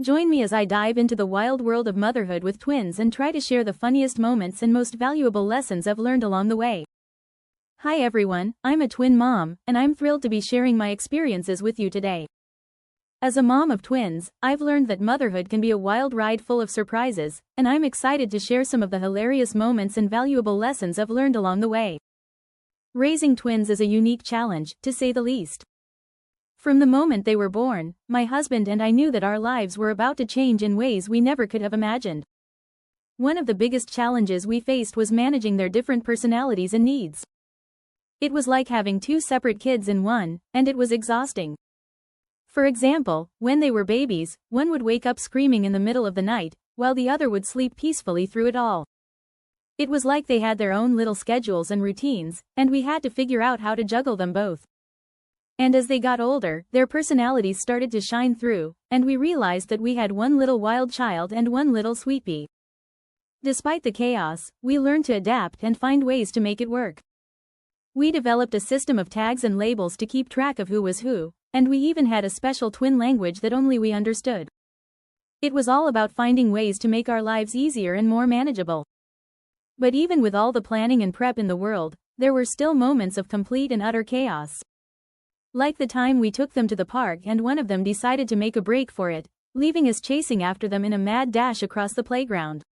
Join me as I dive into the wild world of motherhood with twins and try to share the funniest moments and most valuable lessons I've learned along the way. Hi everyone, I'm a twin mom, and I'm thrilled to be sharing my experiences with you today. As a mom of twins, I've learned that motherhood can be a wild ride full of surprises, and I'm excited to share some of the hilarious moments and valuable lessons I've learned along the way. Raising twins is a unique challenge, to say the least. From the moment they were born, my husband and I knew that our lives were about to change in ways we never could have imagined. One of the biggest challenges we faced was managing their different personalities and needs. It was like having two separate kids in one, and it was exhausting. For example, when they were babies, one would wake up screaming in the middle of the night, while the other would sleep peacefully through it all. It was like they had their own little schedules and routines, and we had to figure out how to juggle them both. And as they got older, their personalities started to shine through, and we realized that we had one little wild child and one little sweet pea. Despite the chaos, we learned to adapt and find ways to make it work. We developed a system of tags and labels to keep track of who was who, and we even had a special twin language that only we understood. It was all about finding ways to make our lives easier and more manageable. But even with all the planning and prep in the world, there were still moments of complete and utter chaos. Like the time we took them to the park and one of them decided to make a break for it, leaving us chasing after them in a mad dash across the playground.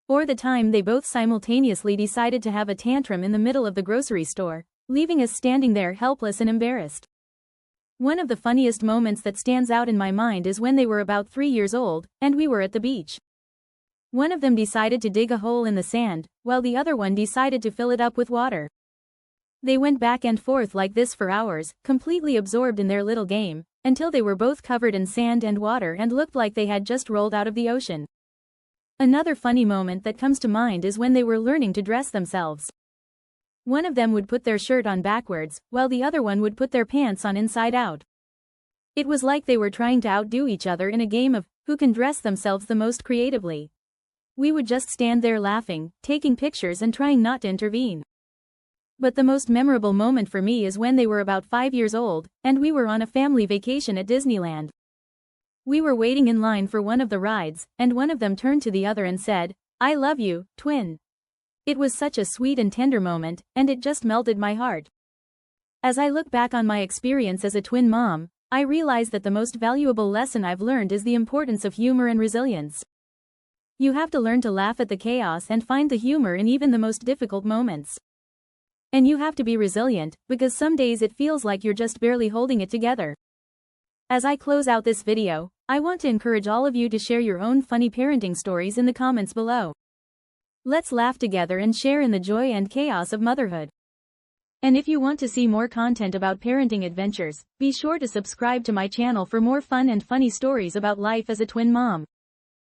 Or the time they both simultaneously decided to have a tantrum in the middle of the grocery store, leaving us standing there helpless and embarrassed. One of the funniest moments that stands out in my mind is when they were about 3 years old, and we were at the beach. One of them decided to dig a hole in the sand, while the other one decided to fill it up with water. They went back and forth like this for hours, completely absorbed in their little game, until they were both covered in sand and water and looked like they had just rolled out of the ocean. Another funny moment that comes to mind is when they were learning to dress themselves. One of them would put their shirt on backwards, while the other one would put their pants on inside out. It was like they were trying to outdo each other in a game of who can dress themselves the most creatively. We would just stand there laughing, taking pictures and trying not to intervene. But the most memorable moment for me is when they were about 5 years old, and we were on a family vacation at Disneyland. We were waiting in line for one of the rides, and one of them turned to the other and said, "I love you, twin." It was such a sweet and tender moment, and it just melted my heart. As I look back on my experience as a twin mom, I realize that the most valuable lesson I've learned is the importance of humor and resilience. You have to learn to laugh at the chaos and find the humor in even the most difficult moments. And you have to be resilient, because some days it feels like you're just barely holding it together. As I close out this video, I want to encourage all of you to share your own funny parenting stories in the comments below. Let's laugh together and share in the joy and chaos of motherhood. And if you want to see more content about parenting adventures, be sure to subscribe to my channel for more fun and funny stories about life as a twin mom.